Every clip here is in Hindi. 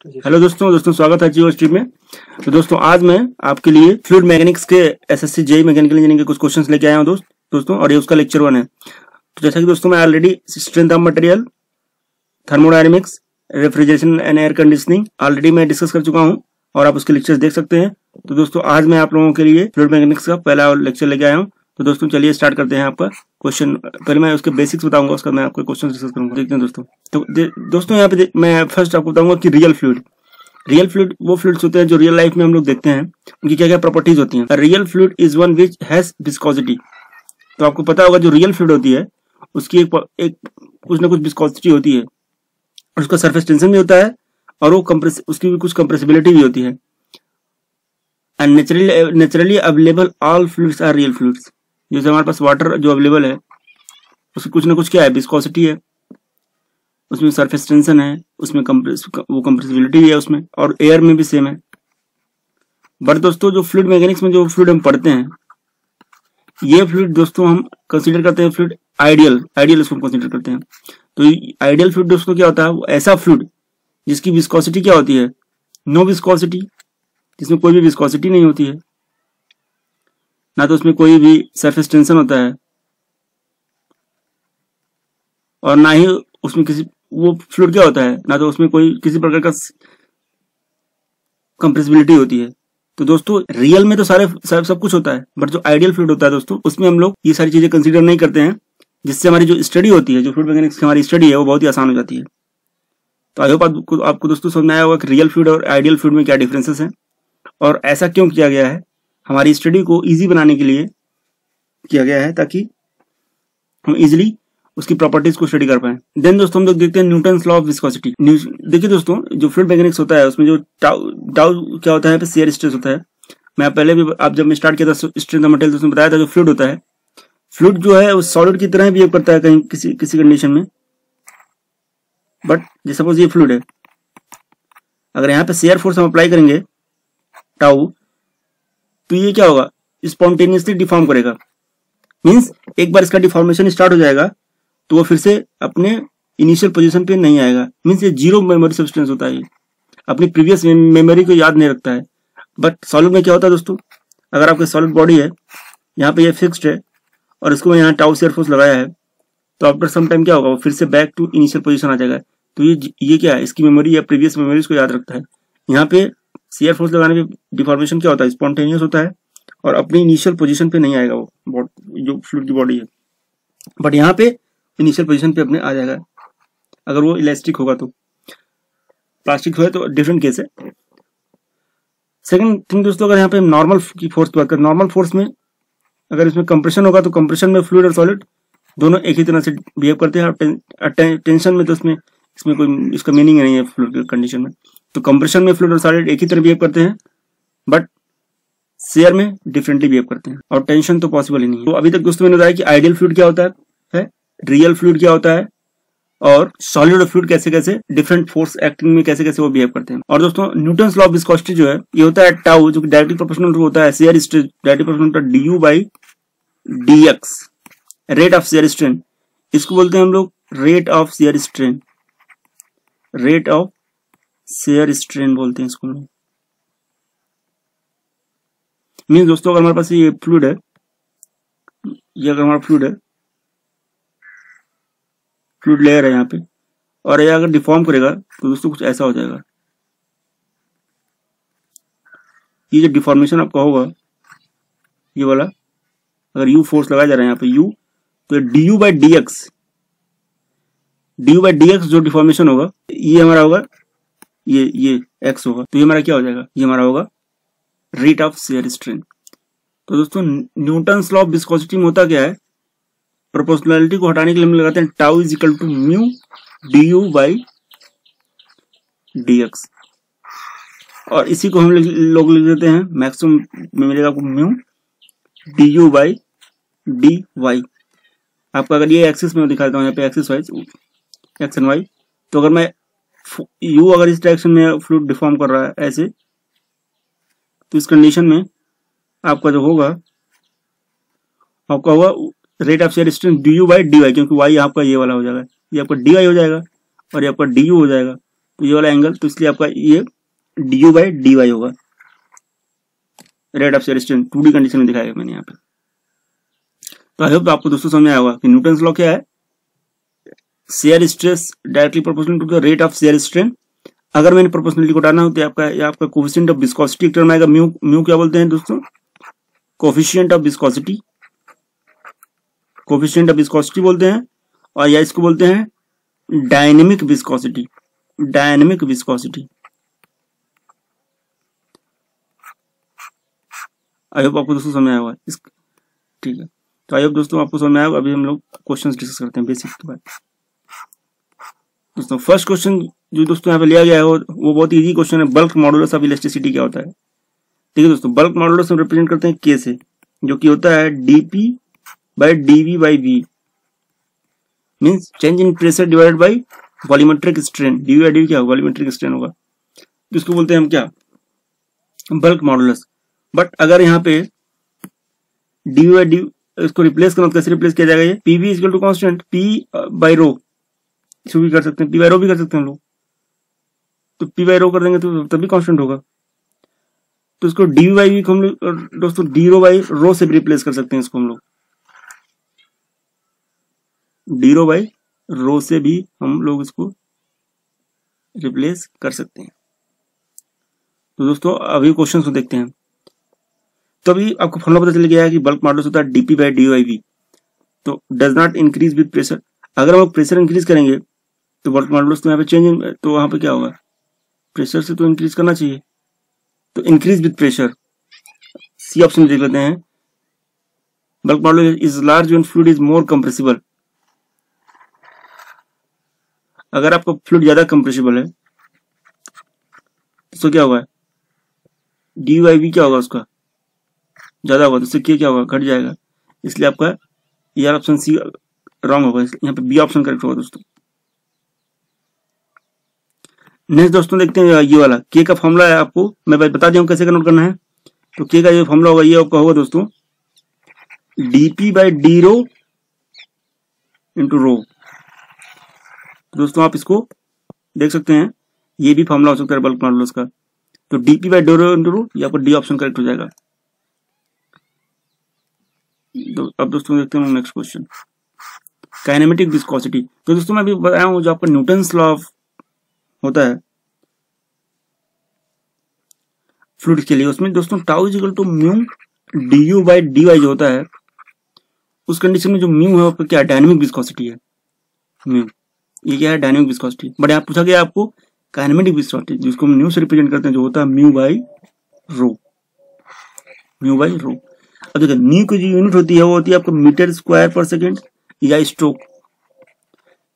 हेलो दोस्तों स्वागत है जियो स्ट्रीम में। तो दोस्तों आज मैं आपके लिए फ्लूइड मैकेनिक्स के एसएससी जेईई मैकेनिकल इंजीनियरिंग के कुछ क्वेश्चंस लेके आया हूं दोस्तों और ये उसका लेक्चर 1 है। तो जैसा कि दोस्तों मैं already strength of material, thermodynamics, refrigeration and air conditioning already मैं डिस्कस कर चुका हूं और आप उसके लेक्चर्स देख सकते हैं। तो दोस्तों आज मैं आप लोगों के लिए फ्लूइड मैकेनिक्स का पहला लेक्चर लेके आया हूँ। तो दोस्तों चलिए स्टार्ट करते हैं आपका क्वेश्चन। पहले मैं उसके बेसिक्स बताऊंगा, उसका मैं आपको क्वेश्चन डिस्कस करूंगा। देखते हैं दोस्तों। तो दोस्तों यहाँ पे मैं फर्स्ट आपको बताऊंगा कि रियल फ्लूइड वो फ्लूइड्स होते हैं जो रियल लाइफ में हम लोग देखते हैं, उनकी क्या क्या प्रॉपर्टीज होती हैं। Real fluid is one which has viscosity. तो आपको पता होगा जो रियल फ्लूइड होती है उसकी एक कुछ ना कुछ विस्कोसिटी होती है और उसका सरफेस टेंशन भी होता है और वो उसकी भी कुछ कंप्रेसिबिलिटी भी होती है। And naturally available all fluids are real fluids. जैसे हमारे पास वाटर जो अवेलेबल है उसकी कुछ ना कुछ क्या है, विस्कोसिटी है, उसमें सरफेस टेंशन है, उसमें कंप्रेसिबिलिटी है उसमें, और एयर में भी सेम है। बट दोस्तों जो फ्लूइड मैकेनिक्स में जो फ्लूइड हम पढ़ते हैं, ये फ्लूइड दोस्तों हम कंसीडर करते हैं फ्लूइड आइडियल इसको कंसीडर करते हैं। तो आइडियल फ्लूइड दोस्तों क्या होता है, वो ऐसा फ्लूइड जिसकी विस्कोसिटी क्या होती है, नो विस्कोसिटी, जिसमें कोई भी विस्कोसिटी नहीं होती है, ना तो उसमें कोई भी सरफेस टेंशन होता है और ना ही उसमें किसी, वो फ्लूइड क्या होता है, ना तो उसमें कोई किसी प्रकार का कंप्रेसिबिलिटी होती है। तो दोस्तों रियल में तो सब कुछ होता है, बट जो आइडियल फ्लूइड होता है दोस्तों उसमें हम लोग ये सारी चीजें कंसीडर नहीं करते हैं, जिससे हमारी जो स्टडी होती है, जो फ्लूइड मैकेनिक्स की हमारी स्टडी है, वो बहुत ही आसान हो जाती है। तो आई होप आपको दोस्तों समझ में आया होगा कि रियल फ्लूइड और आइडियल फ्लूइड में क्या डिफरेंसेस हैं और ऐसा क्यों किया गया है। हमारी स्टडी को ईजी बनाने के लिए किया गया है ताकि हम इजिली उसकी प्रॉपर्टीज को स्टडी कर पाए। देन दोस्तों हम लोग देखते हैं न्यूटन्स लॉ ऑफ विस्कोसिटी। देखिए दोस्तों जो फ्लूइड मैकेनिक्स होता है उसमें जो टाउ क्या होता है, शियर स्ट्रेस होता है। मैं पहले भी आप जब मैं स्टार्ट किया था स्ट्रेंथ ऑफ मटेरियल उसमें बताया था जो फ्लूइड होता है, फ्लूइड जो है वो सॉलिड की तरह बिहेव करता है कहीं किसी कंडीशन में। बट सपोज ये फ्लूइड है, अगर यहाँ पे शियर फोर्स हम अप्लाई करेंगे टाउ, तो ये क्या होगा, स्पॉन्टेनियसली डिफॉर्म करेगा। मीन्स एक बार इसका डिफॉर्मेशन स्टार्ट हो जाएगा तो वो फिर से अपने इनिशियल पोजीशन पे नहीं आएगा। मीन्स ये जीरो मेमोरी सब्सटेंस होता है, अपनी प्रीवियस मेमोरी को याद नहीं रखता है। बट सॉलिड में क्या होता है दोस्तों, अगर आपका सॉलिड बॉडी है, यहाँ पे ये फिक्स्ड है और इसको यहाँ टाउ शियर फोर्स लगाया है, तो आफ्टर सम टाइम क्या होगा, वो फिर से बैक टू इनिशियल पोजीशन आ जाएगा। तो ये क्या है, इसकी मेमोरी या प्रीवियस मेमोरीज को याद रखता है। यहाँ पे शियर फोर्स लगाने पे डिफॉर्मेशन क्या होता है, स्पॉन्टेनियस होता है और अपनी इनिशियल पोजीशन पे नहीं आएगा वो जो फ्लूइड की बॉडी है। बट यहाँ पे इनिशियल पोजीशन पे अपने आ जाएगा अगर वो इलास्टिक होगा। तो प्लास्टिक हो तो डिफरेंट केस है। सेकंड थिंग दोस्तों, अगर यहाँ पे नॉर्मल की फोर्स की बात करें, नॉर्मल फोर्स में अगर इसमें कंप्रेशन होगा तो कंप्रेशन में फ्लूइड और सॉलिड दोनों एक ही तरह से बिहेव करते हैं। टेंशन में तो इसमें कोई इसका मीनिंग नहीं है फ्लूइड की कंडीशन में। तो कंप्रेशन में फ्लूइड और सॉलिड एक ही तरह बिहेव करते हैं, बट शेयर में डिफरेंटली बिहेव करते हैं और टेंशन तो पॉसिबल ही नहीं है। तो अभी तक दोस्तों मैंने बताया कि आइडियल फ्लूइड क्या होता है, रियल फ्लूइड क्या होता है, और सॉलिड और फ्लूइड कैसे कैसे डिफरेंट फोर्स एक्टिंग में कैसे कैसे वो बिहेव करते हैं। और दोस्तों न्यूटन्स लॉ ऑफ विस्कोसिटी जो है, ये होता है टाउ, जो डायरेक्टली प्रोपोर्शनल होता है शियर स्ट्रेस, डायरेक्टली प्रोपोर्शनल होता है du by dx, rate of shear strain. इसको बोलते हैं हम लोग rate of shear strain, rate of shear strain बोलते हैं इसको। मीन्स दोस्तों अगर हमारे पास ये फ्लूइड है, ये अगर हमारा फ्लूइड है, फ्लूइड लेयर है यहाँ पे, और ये अगर डिफॉर्म करेगा तो दोस्तों कुछ ऐसा हो जाएगा। ये जो डिफॉर्मेशन आपका होगा ये वाला, अगर यू फोर्स लगाया जा रहा है यहाँ पे यू, तो du by dx जो डिफॉर्मेशन होगा ये हमारा होगा, ये x होगा, तो ये हमारा क्या हो जाएगा, ये हमारा होगा रेट ऑफ शियर स्ट्रेन। तो दोस्तों न्यूटन्स लॉ ऑफ विस्कोसिटी में होता क्या है, प्रोपोर्शनैलिटी को हटाने के लिए हम लगाते हैं tau is equal to mu du by dx, और इसी को हम लोग लिख देते हैं मैक्सिमम में मिलेगा आपको म्यू du by dy। आपका अगर ये एक्सिस में दिखा देता हूँ, यहाँ पे axis wise X and Y, तो अगर मैं यू अगर इस डायरेक्शन में फ्लूइड डिफॉर्म कर रहा है ऐसे, तो इस कंडीशन में आपका जो होगा, आपका होगा rate of shear strain du by dy, क्योंकि y आपका ये वाला हो जाएगा, ये आपका dy हो जाएगा और ये आपका du हो जाएगा। तो ये वाला एंगल, तो इसलिए आपका ये du बाई dy होगा, rate of shear strain 2D condition में दिखाया मैंने यहाँ पे। तो आई होप आपको दोस्तों समझ में आया होगा कि न्यूटन्स लॉ क्या है, shear stress directly proportional to the rate of shear strain. अगर मैंने प्रोपोर्शनलिटी को डालना हो तो आपका कोफिशिएंट ऑफ विस्कोसिटी एक टर्म आएगा, म्यू क्या बोलते हैं दोस्तों, coefficient of viscosity, coefficient of viscosity बोलते हैं, और या इसको बोलते हैं dynamic viscosity, dynamic viscosity. I hope आपको दोस्तों समझ आया होगा, ठीक है। तो आई होप दोस्तों आपको समझ में आया होगा। अभी हम लोग क्वेश्चंस डिस्कस करते हैं बेसिक के बाद। दोस्तों फर्स्ट क्वेश्चन जो दोस्तों यहाँ पे लिया गया है वो बहुत इजी क्वेश्चन है, बल्क मॉडुलस ऑफ इलास्टिसिटी क्या होता है। ठीक है दोस्तों, बल्क मॉडुलस हम रिप्रेजेंट करते हैं के से, जो कि होता है dp by dv by v, means change in pressure divided by volumetric strain. dv by dv क्या होगा, वॉल्यूमेट्रिक स्ट्रेन होगा, जिसको बोलते हैं हम क्या, बल्क मॉडुलस। बट अगर यहाँ पे dv बाई dv इसको रिप्लेस करना, कैसे रिप्लेस किया जाएगा, ये pv equal to constant p by rho, इसको भी कर सकते हैं, p बाई रो भी कर सकते हैं हम लोग। तो p बाई रो कर देंगे तो तभी कांस्टेंट होगा। तो इसको डी बाई वी हम लोग दोस्तों डी रो बाई रो से भी रिप्लेस कर सकते हैं, इसको हम लोग डी रो बाई रो से भी हम लोग इसको रिप्लेस कर सकते हैं। तो दोस्तों अभी क्वेश्चन को देखते हैं। तो अभी आपको फॉर्मूला पता चल गया है कि बल्क मॉडुलस होता है dp बाई dy v। तो does not increase with pressure, अगर हम लोग प्रेशर इंक्रीज करेंगे तो बल्क मॉडुलस तो यहाँ पे चेंज, तो वहां पे क्या होगा, प्रेशर से तो इंक्रीज करना चाहिए, तो increase with pressure, C option देख लेते हैं। Bulk modulus is large when fluid is more compressible, अगर आपका फ्लूइड ज्यादा कंप्रेसिबल है तो क्या होगा, डी वाई वी क्या होगा, उसका ज्यादा होगा, तो उससे क्या होगा, घट जाएगा। इसलिए आपका ये ऑप्शन सी रॉन्ग होगा, यहाँ पे बी ऑप्शन करेक्ट होगा दोस्तों। नेक्स्ट दोस्तों देखते हैं ये वाला के का फॉर्मूला है, आपको मैं बता दूं कैसे का नोट करना है। तो के का ये फॉर्मूला होगा, ये आपका होगा दोस्तों dp by D rho into rho. दोस्तों आप इसको देख सकते हैं, ये भी फॉर्मूला हो सकता है बल्क मॉडुलस का। तो dp by D rho into rho, ये आपको डी ऑप्शन करेक्ट हो जाएगा। अब दोस्तों देखते हैं नेक्स्ट क्वेश्चन, काइनेमेटिक विस्कोसिटी। तो दोस्तों मैं अभी बताया हूं जो आपका न्यूटन्स लॉ होता है फ्लूइड के लिए, उसमें दोस्तों tau is equal to mu du by dy जो होता है, उस कंडीशन में जो म्यू है वो क्या, डायनेमिक विस्कोसिटी है म्यू, ये क्या है, डायनेमिक विस्कोसिटी। बट यहाँ पूछा गया आपको काइनेमेटिक विस्कोसिटी, जिसको हम न्यू से रिप्रेजेंट करते हैं, जो होता है mu by row, mu by रो। अब देखिए म्यू की जो यूनिट होती है वो होती है आपको मीटर स्क्वायर पर सेकेंड या स्ट्रोक,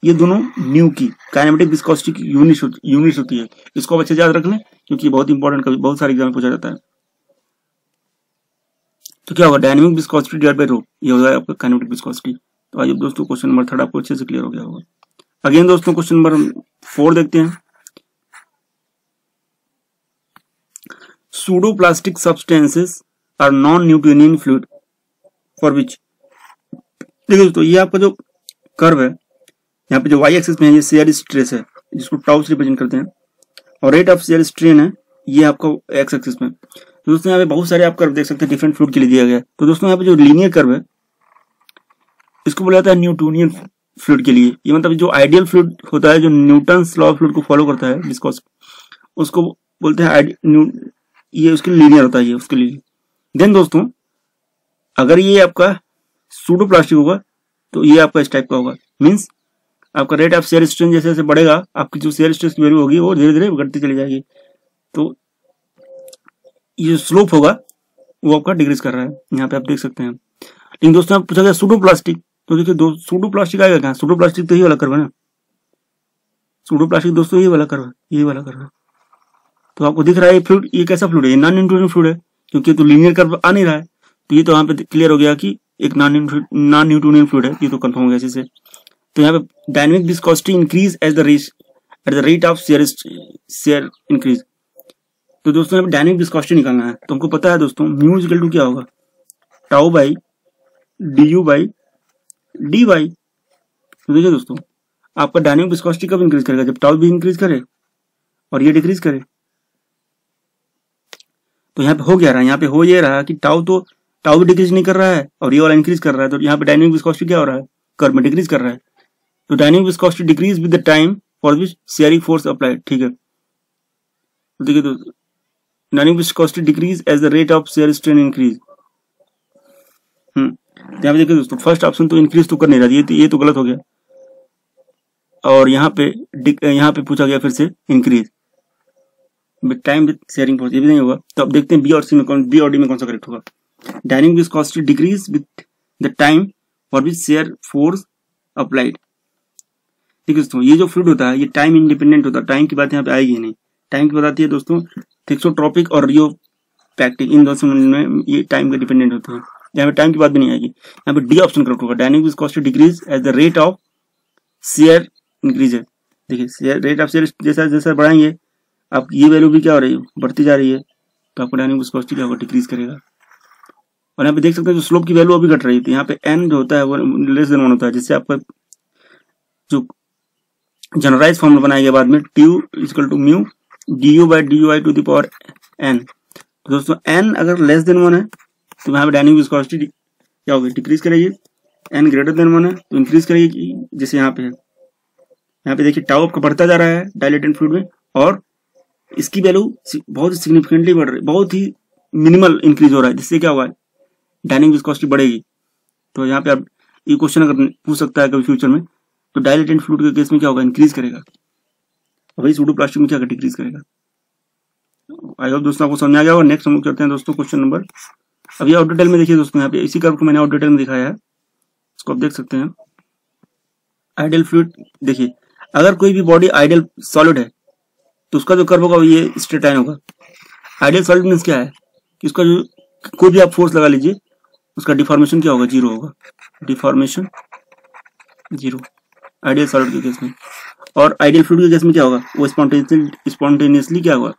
ये दोनों म्यू की काइनेमेटिक विस्कोसिटी की यूनिट होती है। इसको आप अच्छे से याद रख लें क्योंकि बहुत इंपॉर्टेंट, कभी बहुत सारे एग्जाम में पूछा जाता है। तो क्या होगा, डायनेमिक विस्कोसिटी डिवाइड बाय रो, ये होगा आपका काइनेमेटिक विस्कोसिटी। तो आइए दोस्तों क्वेश्चन नंबर 3 आपको अच्छे से क्लियर हो गया होगा। अगेन दोस्तों क्वेश्चन नंबर 4 देखते हैं। Pseudo plastic substances are non Newtonian fluid for which. देखिए दोस्तों ये आपका जो कर्व है, यहाँ पे जो वाई एक्सिस में है ये शेयर स्ट्रेस है, जिसको टाउ से रिप्रेजेंट करते हैं, और रेट ऑफ शेयर स्ट्रेन है ये आपका एक्स एक्सिस में। तो दोस्तों यहाँ पे बहुत सारे आप कर्व देख सकते हैं, डिफरेंट फ्लूइड के लिए दिया गया है। तो दोस्तों यहाँ पे जो लीनियर कर्व है इसको बोला जाता है न्यूटोनियन फ्लूइड के लिए। ये मतलब जो आइडियल फ्लूइड होता है, जो न्यूटन्स लॉ ऑफ फ्लूइड को फॉलो करता है विस्कोस, उसको बोलते हैं ये उसके लीनियर होता है, ये उसके लिए। देन दोस्तों अगर ये आपका सूडो प्लास्टिक होगा तो ये आपका इस टाइप का होगा, मीन्स आपका रेट ऑफ शेयर स्ट्रेन जैसे जैसे बढ़ेगा, आपकी जो शेयर स्ट्रेस की वैल्यू होगी वो धीरे धीरे घटती चली जाएगी। तो ये स्लोप होगा वो आपका डिक्रीज कर रहा है, यहाँ पे आप देख सकते हैं। लेकिन दोस्तों आप पूछा गया सूडो प्लास्टिक, तो देखिए सूडो प्लास्टिक आएगा क्या, सूडो प्लास्टिक तो ये वाला कर्व है ना, सूडो प्लास्टिक दोस्तों ये वाला कर्व, ये वाला कर्व है। तो आपको दिख रहा है फ्लूइड, ये कैसा फ्लूइड है, नॉन न्यूटोनियन फ्लूइड है, क्योंकि तो लीनियर कर्व आ नहीं रहा है। तो ये तो यहाँ पे क्लियर हो गया कि एक नॉन न्यूटोनियन फ्लूइड है, ये तो कंफर्म हो गया इसी से। तो यहाँ पे dynamic viscosity increase at the rate of share increase. तो दोस्तों यहाँ पे डायनेमिक विस्कोसिटी निकालना है, तो हमको पता है दोस्तों म्यू इक्वल टू क्या होगा, tau by D by D Y. तो देखिए दोस्तों आपका डायनेमिक विस्कोसिटी कब इंक्रीज करेगा, जब टाउ भी इंक्रीज करे, और ये डिक्रीज करे। तो यहाँ पे हो क्या रहा है, यहाँ पे हो ये रहा कि टाउ भी डिक्रीज नहीं कर रहा है और ये वाला इंक्रीज कर रहा है। तो यहाँ पे डायनेमिक विस्कोसिटी क्या हो रहा है, कर्व में डिक्रीज कर रहा है। तो dynamic viscosity decrease with the time for which shearing force applied. ठीक है, तो देखिए दोस्तों, dynamic viscosity decrease as the rate of shear strain increase. यहाँ पे देखिए दोस्तों, फर्स्ट ऑप्शन तो इंक्रीज तो कर नहीं रहा, ये तो गलत हो गया। और यहाँ पे पूछा गया फिर से increase with time with sharing force, ये भी नहीं होगा। तो अब देखते हैं बी और डी में कौन सा करेक्ट होगा। Dynamic viscosity decrease with the time for which shear force applied. ठीक है दोस्तों, ये जो फ्लूइड होता है ये टाइम इंडिपेंडेंट होता है, टाइम की बात यहाँ पे आएगी नहीं। टाइम की बात आती है दोस्तों थिक्सोट्रोपिक और रियोपैक्टिक, इन दोनों में ये टाइम के डिपेंडेंट होते हैं। यहाँ पे टाइम की बात भी नहीं आएगी। यहाँ पे डी ऑप्शन करेक्ट होगा, dynamic viscosity decrease as the rate of shear increases. देखिए रेट ऑफ शेयर जैसा जैसा बढ़ाएंगे आप, ये वैल्यू भी क्या हो रही है, बढ़ती जा रही है, तो आपको डायनेमिक विस्कोसिटी क्या होगा, डिक्रीज करेगा। और यहाँ पे देख सकते हैं जो स्लोप की वैल्यू अभी घट रही थी, यहाँ पे एन जो होता है वो लेस देन 1 होता है, जिससे आपका जो जनरलाइज फॉर्मूला बनाया गया बाद में, tau equal to mu D by D Y to the power N. तो दोस्तों एन अगर लेस देन 1 है तो यहाँ पे डायनेमिक विस्कोसिटी क्या होगी, डिक्रीज करेगी। एन ग्रेटर देन 1 है तो इंक्रीज करेगी, जैसे यहाँ पे है। यहाँ पे देखिए टाउ आपका बढ़ता जा रहा है डायलेटेड फ्लूइड में, और इसकी वैल्यू बहुत ही सिग्निफिकेंटली बढ़ रही है, बहुत ही मिनिमल इंक्रीज हो रहा है, जिससे क्या होगा, डायनेमिक विस्कोसिटी बढ़ेगी। तो यहाँ पे आप ये क्वेश्चन अगर पूछ सकता है कभी फ्यूचर में, तो डायलेटेड फ्लूइड के केस में क्या होगा, इंक्रीज करेगा, और वही सूडोप्लास्टिक में क्या डिक्रीज करेगा। आई होप दोस्तों आपको समझ आ गया होगा। नेक्स्ट हम लोग करते हैं दोस्तों क्वेश्चन नंबर, अब ये और डिटेल में देखिए दोस्तों, यहाँ पे इसी कर्व को मैंने और डिटेल में दिखाया है, इसको आप देख सकते हैं। आइडियल फ्लूइड, देखिए अगर कोई भी बॉडी आइडियल सॉलिड है तो उसका जो कर्व होगा वो ये स्ट्रेट लाइन होगा। आइडियल सॉलिड मींस क्या है कि उसका जो कोई भी आप फोर्स लगा लीजिए उसका डिफॉर्मेशन क्या होगा, 0 होगा, डिफॉर्मेशन 0 आइडियल सॉलिड के केस में। और आइडियल फ्लूइड के केस में क्या होगा, वो स्पॉन्टेनियसली क्या होगा,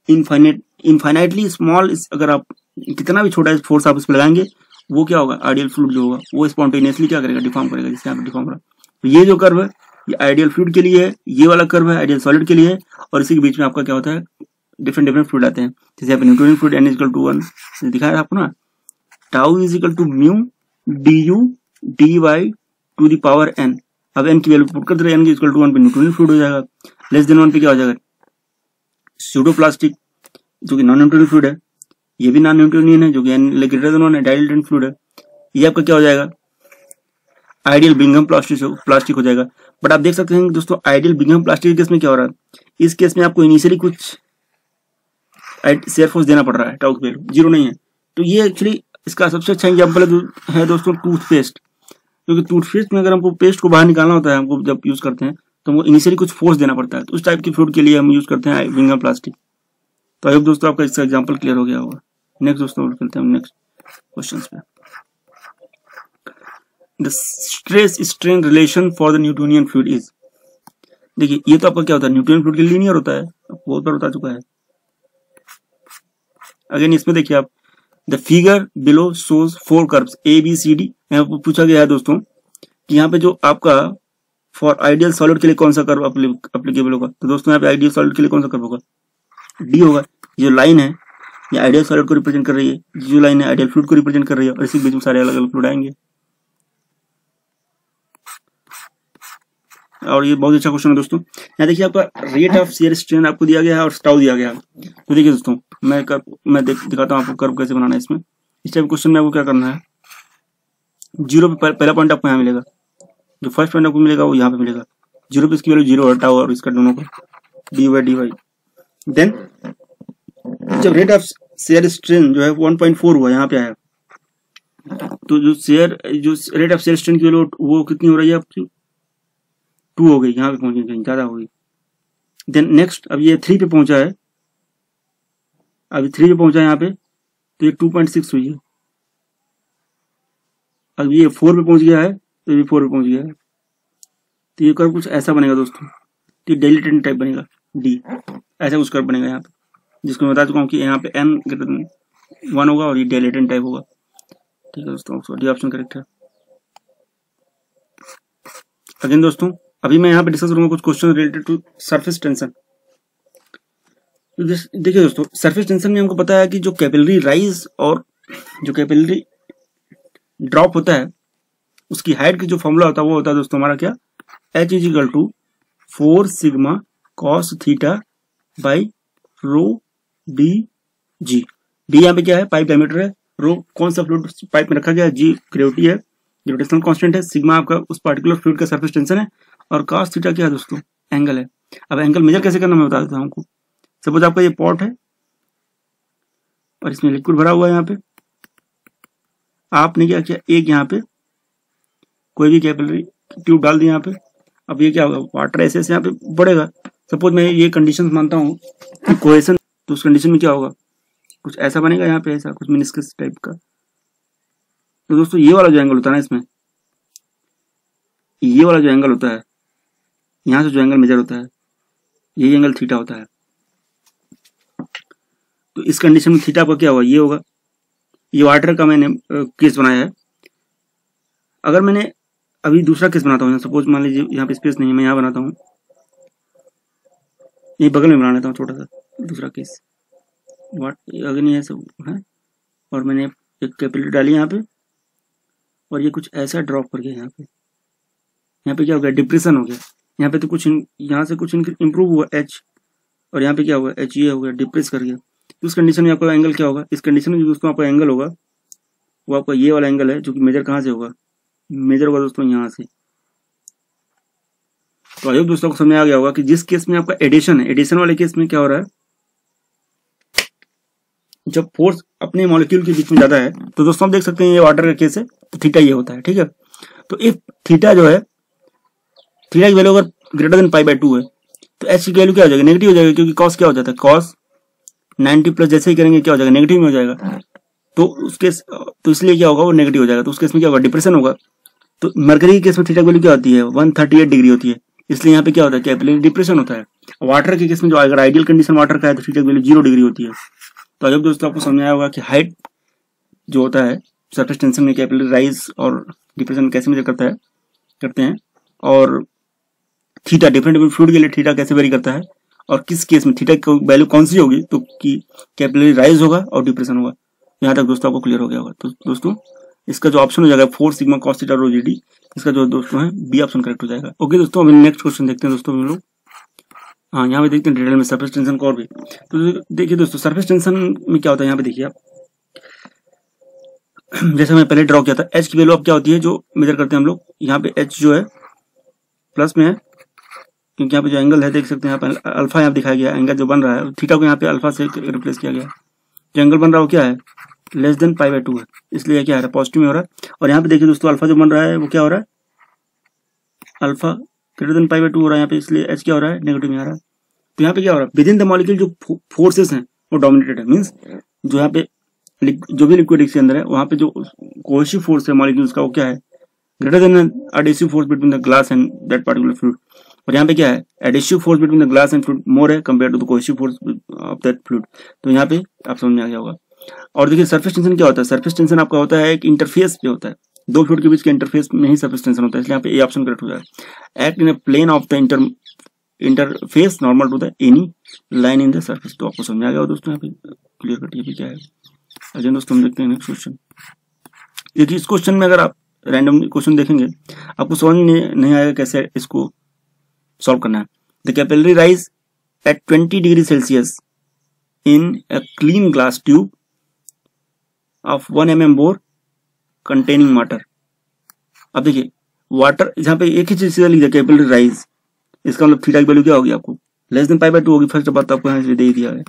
इनफाइनाइटली स्मॉल। अगर आप कितना भी छोटा फोर्स आप उस पर लगाएंगे वो क्या होगा, आइडियल फ्लूइड जो होगा वो स्पॉन्टेनियसली क्या करेगा, डिफॉर्म करेगा, जिससे यहाँ पे डिफॉर्म करा। तो ये जो कर्व है ये आइडियल फ्लूइड के लिए है, ये वाला कर्व है आइडियल सॉलिड के लिए है, और इसी के बीच में आपका क्या होता है, डिफरेंट फ्लूइड आते हैं। जैसे यहाँ पे Newtonian fluid n equal to 1 दिखाया था आपको ना, tau is equal to mu D U D Y to the power n। अब n की वैल्यू पुट कर दे, n की इक्वल टू 1 पे न्यूटोनियन फ्लूइड हो जाएगा, लेस देन 1 पे क्या हो जाएगा, सूडोप्लास्टिक जो कि नॉन न्यूटोनियन फ्लूइड है, ये भी नॉन न्यूटोनियन है जो कि n ग्रेटर देन 1 है, डायलेटेड फ्लूइड है। ये आपका क्या हो जाएगा, आइडियल बिंघम प्लास्टिक हो जाएगा। बट आप देख सकते हैं दोस्तों आइडियल बिंघम प्लास्टिक के केस में क्या हो रहा है, इस केस में आपको इनिशियली कुछ शेयर फोर्स देना पड़ रहा है, टाउ की वैल्यू 0 नहीं है। तो ये एक्चुअली इसका सबसे अच्छा एग्जाम्पल है दोस्तों टूथपेस्ट, क्योंकि टूथपेस्ट में अगर हमको पेस्ट को बाहर निकालना होता है, हमको जब यूज करते हैं तो हमको इनिशियली कुछ फोर्स देना पड़ता है, तो उस टाइप की फ्लूइड के लिए हम यूज करते हैं बिंघम प्लास्टिक। तो आई होप दोस्तों आपका इसका एग्जाम्पल क्लियर हो गया होगा। नेक्स्ट दोस्तों चलते हैं नेक्स्ट क्वेश्चन पे। The stress strain relation for the Newtonian fluid is, देखिए ये तो आपका क्या होता है, न्यूटोनियन फ्लूइड के लिए लीनियर होता है, बहुत बार बता चुका है। अगेन इसमें देखिए आप, the figure below shows 4 curves A B C D. यहाँ पर पूछा गया है दोस्तों कि यहाँ पे जो आपका फॉर आइडियल सॉलिड के लिए कौन सा कर्व अप्लीकेबल होगा। तो दोस्तों यहाँ पे आइडियल सॉलिड के लिए कौन सा कर्व होगा, डी होगा। ये लाइन है ये आइडियल सॉलिड को रिप्रेजेंट कर रही है, जो लाइन है आइडियल फ्लूइड को रिप्रेजेंट कर रही है, और इसी बीच में सारे अलग अलग फ्लूइड आएंगे। और ये बहुत अच्छा क्वेश्चन है दोस्तों। यहाँ देखिए आपका रेट ऑफ शेयर स्ट्रेन आपको दिया गया है और टाउ दिया गया है। तो देखिए दोस्तों मैं दिखाता हूँ आपको कर्व कैसे बनाना है। इसमें इस टाइप क्वेश्चन में आपको क्या करना है, 0 पे पहला पॉइंट आपको यहाँ मिलेगा, जो फर्स्ट पॉइंट आपको मिलेगा वो यहाँ पे मिलेगा, 0 पे इसकी वैल्यू 0 है, टाउ और इसका दोनों को डी वाई। देन जब रेट ऑफ शेयर स्ट्रेन जो है 1.4 हुआ यहाँ पे आया, तो जो रेट ऑफ शेयर स्ट्रेन की वैल्यू वो कितनी हो रही है आपकी, 2 हो गई, यहाँ पे पहुंची कहीं ज्यादा हो गई। देन नेक्स्ट अब ये 3 पे पहुंचा है, अभी 3 पे पहुंचा है यहाँ पे, तो ये 2.6 हुई है। अब ये 4 पे पहुंच गया है, तो ये 4 पे पहुंच गया है। तो ये कर्व कुछ ऐसा बनेगा दोस्तों, तो डायलेटेड टाइप बनेगा, डी ऐसा कुछ कर्व बनेगा यहाँ पे, जिसको मैं बता चुका हूँ कि यहाँ पे n ग्रेटर देन 1 होगा और ये डायलेटेड टाइप होगा। ठीक है दोस्तों, डी ऑप्शन करेक्ट है। अगेन दोस्तों अभी मैं यहाँ पे डिस्कस करूंगा कुछ question related to surface tension. तो देखिए दोस्तों, सरफेस टेंशन में हमको पता है कि जो कैपिलरी राइज और जो कैपिलरी ड्रॉप होता है उसकी हाइट की जो फॉर्मूला होता है वो होता है दोस्तों हमारा क्या, H is equal to 4 sigma cos theta by rho D G. D यहाँ पे क्या है, पाइप डायमीटर है, रो कौन सा फ्लूइड पाइप में रखा गया है, जी ग्रेविटी है, ग्रेविटेशनल कांस्टेंट है, सिग्मा आपका उस पार्टिकुलर फ्लूइड का सरफेस टेंशन है, और कॉस थीटा क्या है दोस्तों, एंगल है। अब एंगल मेजर कैसे करना मैं बता देता हूँ आपको। सपोज आपका ये पॉट है और इसमें लिक्विड भरा हुआ है, यहाँ पे आपने क्या किया, एक यहाँ पे कोई भी कैपिलरी ट्यूब डाल दी यहाँ पे। अब ये क्या होगा, वाटर ऐसे ऐसे यहाँ पे बढ़ेगा। सपोज मैं ये कंडीशन मानता हूँ कि कोहेशन, तो उस कंडीशन में क्या होगा, कुछ ऐसा बनेगा यहाँ पे, ऐसा कुछ मिनिस्कस टाइप का। तो दोस्तों ये वाला जो एंगल होता है ना इसमें, ये वाला जो एंगल होता है, यहाँ से जो एंगल मेजर होता है, यही एंगल थीटा होता है। तो इस कंडीशन में थीटा का क्या होगा, ये होगा। ये वाटर का मैंने केस बनाया है। अगर मैंने अभी दूसरा केस बनाता हूँ, सपोज मान लीजिए यहाँ पे स्पेस नहीं है, मैं यहाँ बनाता हूँ, ये बगल में बना लेता हूँ छोटा सा दूसरा केस, वाट अगर नहीं है सब है, और मैंने एक कैपिलरी डाली यहाँ पे, और ये कुछ ऐसा ड्रॉप कर गया यहाँ पे क्या हो गया, डिप्रेशन हो गया। यहाँ पे तो कुछ यहाँ से कुछ इंप्रूव हुआ एच, और यहाँ पे क्या हुआ, एच ये हो गया, डिप्रेस कर गया। तो उस कंडीशन में आपका एंगल क्या होगा, इस कंडीशन में जो दोस्तों आपका एंगल होगा वो आपका ये वाला एंगल है, जो कि मेजर कहाँ से होगा, मेजर होगा दोस्तों यहाँ से। तो आई होप दोस्तों को समझ आ गया होगा कि जिस केस में आपका एडिशन है, एडिशन वाले केस में क्या हो रहा है, जब फोर्स अपने मॉलिक्यूल के बीच में ज्यादा है, तो दोस्तों आप देख सकते हैं ये वाटर का केस है, तो थीटा ये होता है, ठीक है। तो इफ थीटा जो है, थीटा की वैल्यू अगर ग्रेटर देन पाई बाय 2 है, तो एच की वैल्यू क्या हो जाएगी, नेगेटिव हो जाएगा, क्योंकि कॉस क्या हो जाता है, कॉस 90 प्लस जैसे ही करेंगे क्या हो जाएगा, नेगेटिव में हो जाएगा। तो उसके तो इसलिए क्या होगा, वो नेगेटिव हो जाएगा। तो उस केस में क्या होगा, डिप्रेशन होगा। तो मरकरी के केस में थीटा की वैल्यू क्या होती है, 138 डिग्री होती है, इसलिए यहाँ पे क्या होता है, कैपिलरी डिप्रेशन होता है। वाटर के केस में जो अगर आइडियल कंडीशन वाटर का है तो थीटा की वैल्यू 0 डिग्री होती है। तो आई होप दोस्तों आपको समझ आया होगा कि हाइट जो होता है सरफेस टेंशन में कैपिलरी राइज और डिप्रेशन कैसे मेजर करते हैं, और थीटा डिफरेंट फ्लूइड के लिए थीटा कैसे वेरी करता है, और किस केस में थीटा की वैल्यू कौन सी होगी, तो कि कैपिलरी राइज होगा और डिप्रेशन होगा। यहाँ तक दोस्तों आपको क्लियर हो गया होगा। तो दोस्तों इसका जो ऑप्शन हो जाएगा 4 sigma cos theta rho G D, इसका जो दोस्तों है बी ऑप्शन करेक्ट हो जाएगा। ओके दोस्तों, अभी नेक्स्ट क्वेश्चन देखते हैं दोस्तों हम लोग। हाँ, यहाँ पे देखते हैं डिटेल में सरफेस टेंशन को और भी। तो देखिए दोस्तों, सरफेस टेंशन में क्या होता है, यहाँ पे देखिए आप, जैसे मैं पहले ड्रॉ किया था, एच की वैल्यू अब क्या होती है जो मेजर करते हैं हम लोग। यहाँ पे एच जो है प्लस में है, क्योंकि यहाँ पे जो एंगल है देख सकते हैं, यहाँ पे अल्फा यहाँ दिखाया गया, एंगल जो बन रहा है थीटा को यहाँ पे अल्फा से रिप्लेस किया गया। जो एंगल बन रहा है वो क्या है, लेस देन पाई बाय 2 है, इसलिए क्या है, पॉजिटिव में हो रहा है। और यहाँ पे देखिए दोस्तों, अल्फा जो बन रहा है वो क्या हो रहा है, alpha greater than pi by 2 हो रहा है यहाँ पे, इसलिए एच क्या हो रहा है, नेगेटिव में आ रहा है। तो यहाँ पे क्या हो रहा है, विद इन द मॉलिक्यूल जो फोर्सेस हैं वो डोमिनेटेड है, मींस जो यहाँ पे जो भी लिक्विड इसके अंदर है वहाँ पे जो कोहेसिव फोर्स है मॉलिक्यूल्स का वो क्या है, greater than adhesive force between the glass and that particular fluid. और यहाँ पे क्या है, adhesive force between the glass and fluid more है compare to the cohesive force of that fluid. तो यहाँ पे आप समझ में आ गया होगा। और देखिए सरफेस टेंशन क्या होता है, सरफेस टेंशन आपका होता है एक इंटरफेस पे होता है, दो फ्लूइड के बीच के इंटरफेस में ही सरफेस टेंशन होता है, इसलिए यहाँ पे ए ऑप्शन करेक्ट हो जाएगा। Act in a plane of the interface normal to the any line in the surface. तो आपको समझ आ गया दोस्तों, यहाँ पे क्लियर कट ये भी क्या है। अजय दोस्तों हम देखते हैं नेक्स्ट क्वेश्चन। देखिए इस क्वेश्चन में अगर आप रैंडम क्वेश्चन देखेंगे आपको समझ नहीं आएगा कैसे इसको सॉल्व करना है। The capillary rise at 20 degree Celsius in a clean glass tube of 1 mm bore containing water. अब देखिए वाटर, जहां पे एक ही चीज सीधा लिख दिया कैपिलरी राइज, इसका मतलब थीटा की वैल्यू क्या होगी आपको, लेस देन पाई बाय 2 होगी। फर्स्ट बात आपको यहाँ से दे दिया है।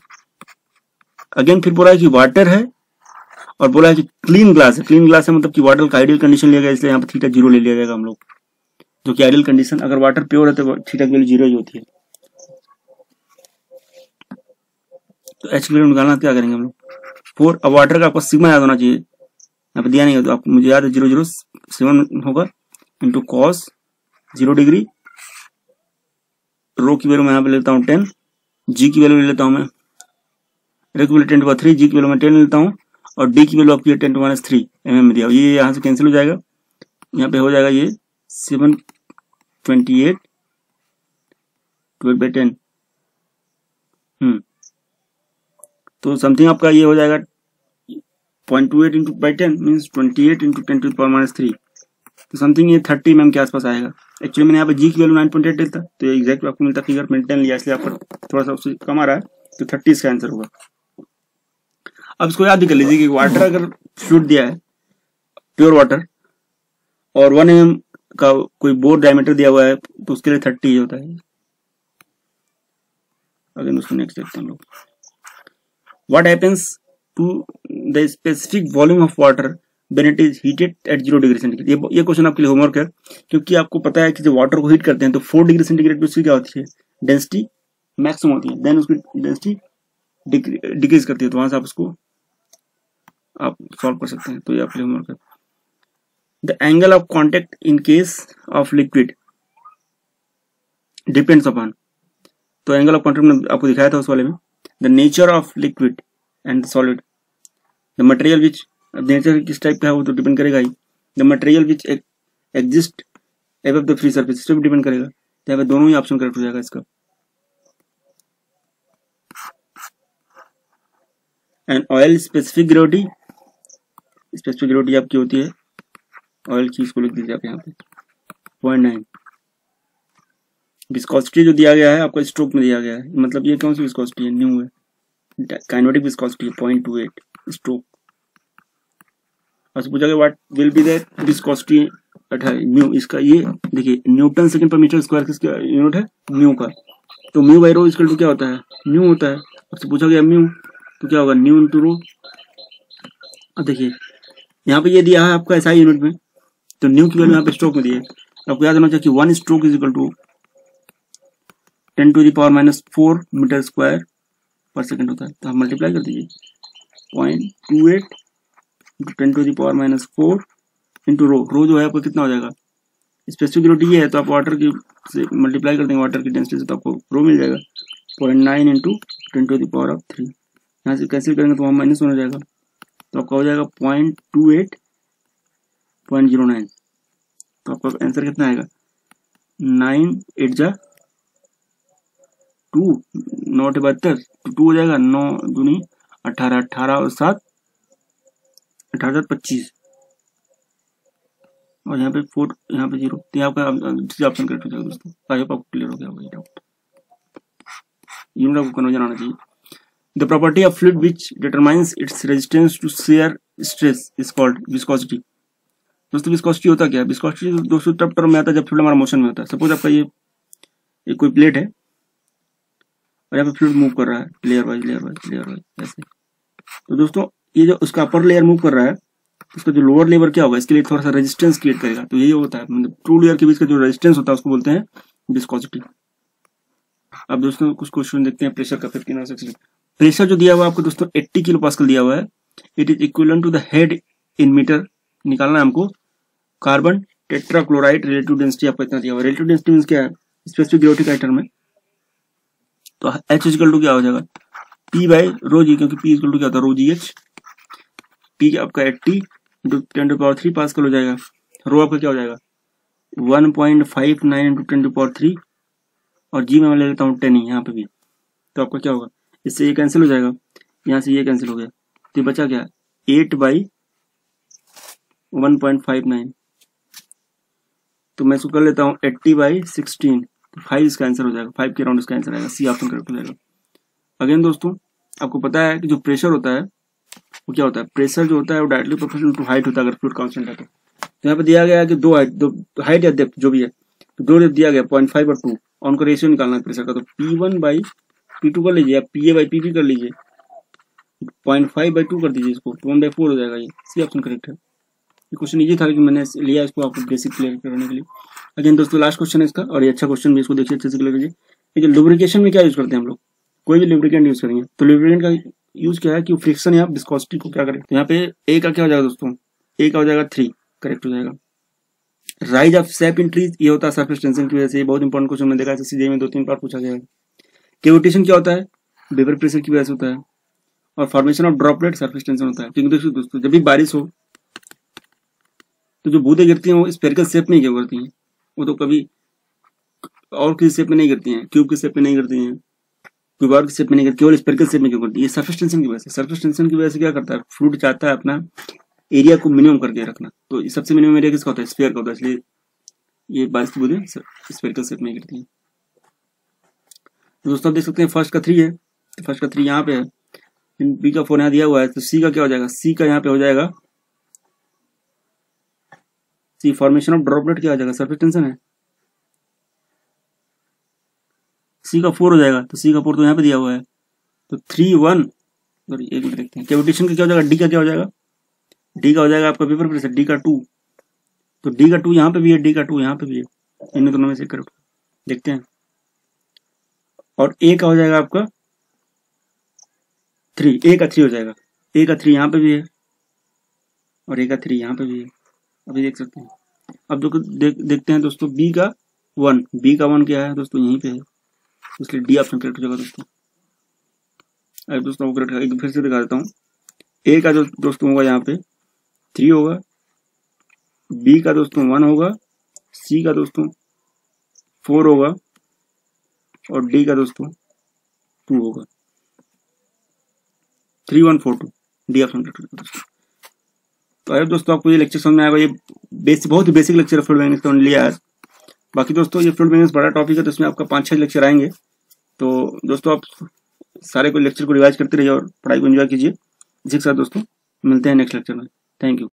अगेन फिर बोला है कि वाटर है और बोला है कि क्लीन ग्लास है। क्लीन ग्लास है मतलब कि वाटर का आइडियल कंडीशन लिया गया, इसलिए यहाँ पे थीटा 0 ले लिया जाएगा हम लोग, जो कि आइडियल कंडीशन। अगर वाटर प्योर है तो थीटा की वैल्यू 0 ही होती है। तो एच की वैल्यू निकालना क्या करेंगे हम लोग, 4। अब वाटर का आपको सिग्मा याद होना चाहिए, यहाँ पे दिया नहीं है तो आपको मुझे याद है 007 होगा इंटू कॉस 0 डिग्री। रो की वैल्यू मैं यहाँ पे लेता हूँ 10, जी की वैल्यू ले लेता हूँ मैं, रे की वैल्यू 10⁻3, जी की वैल्यू मैं 10 लेता हूँ, और डी की वैल्यू आपकी 10⁻³ mm में दिया। ये यहाँ से कैंसिल हो जाएगा, यहाँ पे हो जाएगा ये 728 12/10। तो समथिंग आपका ये हो जाएगा 0.28 into by 10 means 28 into 10 to power -3, तो समथिंग ये 30 mm के आसपास आएगा। एक्चुअली मैंने यहाँ पे जी की वैल्यू 9.8 था, तो ये एग्जैक्ट आपको मिलता फिगर मेंटेन लिया, इसलिए आपका थोड़ा सा उससे कम आ रहा है, तो 30 इसका आंसर होगा। अब इसको याद भी कर लीजिए कि वाटर अगर फ्लूइड दिया है, प्योर वाटर, और 1 mm का कोई बोर डायमीटर दिया हुआ है, तो उसके लिए 30 होता है। अगर उसको नेक्स्ट देखते हैं हम लोग, what happens to the specific volume of water when it is heated at 0 degree centigrade. ये क्वेश्चन आपके लिए होमवर्क है, क्योंकि आपको पता है कि जब वाटर को हीट करते हैं तो 4 डिग्री सेंटीग्रेड पे उसकी क्या होती है, डेंसिटी मैक्सिमम होती है, देन उसकी डेंसिटी डिक्रीज करती है, तो वहां से आप उसको आप सॉल्व कर सकते हैं। तो ये आपके लिए होमवर्क है। The angle of contact in case of liquid depends upon, तो एंगल ऑफ कॉन्टेक्ट में आपको दिखाया था उस वाले में, the nature of liquid and solid, the material which, nature किस टाइप का है वो तो डिपेंड करेगा ही, the material which exist above the free surface, इस पर भी डिपेंड करेगा। तो यहाँ पे दोनों ही ऑप्शन करेक्ट हो जाएगा इसका। And oil specific gravity, specific gravity आपकी होती है ऑयल की, इसको लिख दीजिए आप यहाँ पे 0.9। विस्कोसिटी जो दिया गया है आपको स्ट्रोक में दिया गया है, मतलब ये कौन सी विस्कोसिटी है, न्यू है, काइनेटिक विस्कोसिटी है 0.28 स्ट्रोक। और पूछा गया what will be the viscosity at mu, इसका ये देखिए न्यूटन सेकंड पर मीटर स्क्वायर किसका यूनिट है, म्यू का, तो mu by rho equal to क्या होता है, न्यू होता है। आपसे पूछा गया म्यू, तो क्या होगा, न्यू इंटू रो। अब देखिए यहाँ पे ये दिया है आपका एसआई यूनिट में, तो न्यू की वैल्यू यहाँ पे स्ट्रोक में दी है। आपको याद होना चाहिए कि 1 stroke is equal to 10 to the power -4 metre square पर सेकंड होता है, तो आप मल्टीप्लाई कर दीजिए 0.28 into 10 to the power -4 into rho जो है आपको कितना हो जाएगा, स्पेसिफिक ग्रेविटी ये है, तो आप वाटर की से मल्टीप्लाई कर देंगे वाटर की डेंसिटी से, तो आपको रो मिल जाएगा 0.9 इंटू 10 टू द पावर 3। यहाँ से कैंसिल करेंगे तो वहाँ माइनस हो जाएगा, तो आपका हो जाएगा 0.28.09। तो आपका आंसर कितना आएगा, 9 8 जा 2 9 72, तो 2 हो जाएगा, 9 दूनी 18, 18 और 7 18 25, और यहाँ पे 4 यहाँ पे 0, तो यहाँ आपका ऑप्शन करेक्ट हो जाएगा दोस्तों। आई होप आपको क्लियर हो गया होगा ये डाउट, यूनिट ऑफ कन्वर्जन आना चाहिए। The property of fluid which determines its resistance to shear stress is called viscosity. दोस्तों विस्कोसिटी होता क्या है, विस्कोसिटी दोस्तों तब टर्म में आता है जब फ्लूइड हमारा मोशन में होता है। सपोज आपका ये कोई प्लेट है और यहाँ पे फ्लूइड मूव कर रहा है layer wise layer wise layer wise ऐसे, तो दोस्तों ये जो उसका अपर लेयर मूव कर रहा है, उसका जो लोअर लेयर क्या होगा, इसके लिए थोड़ा सा रेजिस्टेंस क्रिएट करेगा, तो यही होता है, मतलब टू लेयर के बीच का जो रेजिस्टेंस होता है उसको बोलते हैं विस्कोसिटी। अब दोस्तों कुछ क्वेश्चन देखते हैं प्रेशर का। 15 प्रेशर जो दिया हुआ है आपको दोस्तों 80 किलो पास्कल दिया हुआ है, it is equivalent to the head in metre, निकालना है हमको। कार्बन टेट्राक्लोराइड रिलेटिव डेंसिटी आपको इतना दिया हुआ है, रिलेटिव डेंसिटी मींस क्या है, स्पेसिफिक ग्रेविटी का टर्म में, तो H इक्वल टू क्या हो जाएगा, P बाई रो जी, क्योंकि P इक्वल टू क्या होता है रो जी एच, P आपका 80 इंटू 10 टू पावर 3 पास्कल हो जाएगा, रो आपका क्या हो जाएगा 1.59 इंटू 10 टू पावर 3, और जी में मैं ले लेता हूँ 10 ही यहाँ पे भी, तो आपका क्या होगा, इससे ये कैंसिल हो जाएगा, यहाँ से ये कैंसिल हो गया, तो बचा क्या 8 बाई 1.59, तो मैं इसको कर लेता हूँ 80 बाई 16, तो 5 इसका आंसर हो जाएगा, 5 के राउंड इसका आंसर आएगा, सी ऑप्शन करेक्ट हो जाएगा। अगेन दोस्तों आपको पता है कि जो प्रेशर होता है वो क्या होता है, प्रेशर जो होता है वो डायरेक्टली प्रोपोर्शनल टू हाइट होता है अगर फ्लूइड कांस्टेंट है तो। यहाँ पे दिया गया है कि दो हाइट या डेप्थ जो भी है, तो 2 डेप्थ दिया गया 0.5 और 2, और उनको रेशियो निकालना है प्रेशर का, तो P1 बाई P2 कर लीजिए, या PA बाई PP कर लीजिए, 0.5 बाई 2 कर दीजिए, इसको 1/4 हो जाएगा, ये सी ऑप्शन करेक्ट है। ये क्वेश्चन इजी था कि मैंने लिया इसको आपको बेसिक क्लियर करने के लिए। अगेन दोस्तों लास्ट क्वेश्चन है इसका, और ये अच्छा क्वेश्चन भी, इसको देखिए अच्छे से क्लियर कीजिए। लेकिन लुब्रिकेशन में क्या यूज करते हैं हम लोग, कोई भी लुब्रिकेंट यूज करेंगे तो लुब्रिकेंट का यूज क्या है कि फ्रिक्शन या विस्कोसिटी को क्या करें, तो यहाँ पे ए का क्या हो जाएगा दोस्तों, ए का हो जाएगा 3, करेक्ट हो जाएगा। Rise of SAP in trees, ये होता है सरफेस टेंशन की वजह से, बहुत इंपॉर्टेंट क्वेश्चन मैंने देखा है सीजे में 2-3 बार पूछा गया है। कैविटेशन क्या होता है, वेपर प्रेशर की वजह से होता है, और formation of droplet surface tension होता है। क्योंकि देखिए दोस्तों जब भी बारिश हो तो जो बूंदें गिरती हैं वो स्फेरिकल शेप में क्यों गिरती हैं, वो तो कभी और किसी शेप में नहीं गिरती हैं, क्यूब की शेप में नहीं गिरती हैं, कोई और शेप में नहीं करती, केवल स्पेरिकल शेप में क्यों करती है? ये सरफेस टेंशन की वजह से। सरफेस टेंशन की वजह से क्या करता है, फ्लूइड चाहता है अपना एरिया को मिनिमम करके रखना, तो सबसे मिनिमम एरिया किसका होता है, स्फीयर का होता है, इसलिए ये बारिश की बूंदें स्पेरिकल शेप में गिरती है। तो दोस्तों आप देख सकते हैं फर्स्ट का 3 है, तो फर्स्ट का 3 यहाँ पे है, बी का 4 यहाँ दिया हुआ है, तो सी का क्या हो जाएगा, सी का यहाँ पे हो जाएगा सी फॉर्मेशन ऑफ ड्रॉपलेट क्या हो जाएगा, सरफेस टेंशन है, सी का 4 हो जाएगा, तो सी का 4 तो यहाँ पे दिया हुआ है, तो 3 1 और एक मिनट देखते हैं कैविटेशन का क्या हो जाएगा, डी का क्या हो जाएगा, डी का हो जाएगा आपका पेपर प्रेशर, डी का 2, तो डी का 2 यहाँ पे भी है, डी का 2 यहाँ पे भी है, इन दोनों में से करेक्ट देखते हैं। और ए का हो जाएगा आपका 3, ए का 3 हो जाएगा, ए का 3 यहाँ पे भी है और ए का 3 यहाँ पे भी है, अभी देख सकते हैं। अब देखते हैं दोस्तों बी का 1, बी का 1 क्या है दोस्तों, यहीं पे है, इसलिए डी ऑप्शन करेक्ट हो जाएगा दोस्तों। अब दोस्तों करेक्ट एक फिर से दिखा देता हूँ, ए का जो दोस्तों होगा यहाँ पे 3 होगा, बी का दोस्तों 1 होगा, सी का दोस्तों 4 होगा और डी का दोस्तों 2 होगा, 3 1 4 2, डी ऑप्शन करेक्ट होगा दोस्तों। तो अरे दोस्तों आपको ये लेक्चर समझ में आएगा, ये बहुत ही बेसिक लेक्चर है फ्लूइड मैकेनिक्स का लिया आज। बाकी दोस्तों ये फ्लूइड मैकेनिक्स बड़ा टॉपिक है, तो इसमें आपका 5-6 लेक्चर आएंगे, तो दोस्तों आप सारे को लेक्चर को रिवाइज करते रहिए और पढ़ाई को एंजॉय कीजिए। इसी के साथ दोस्तों मिलते हैं नेक्स्ट लेक्चर में, थैंक यू।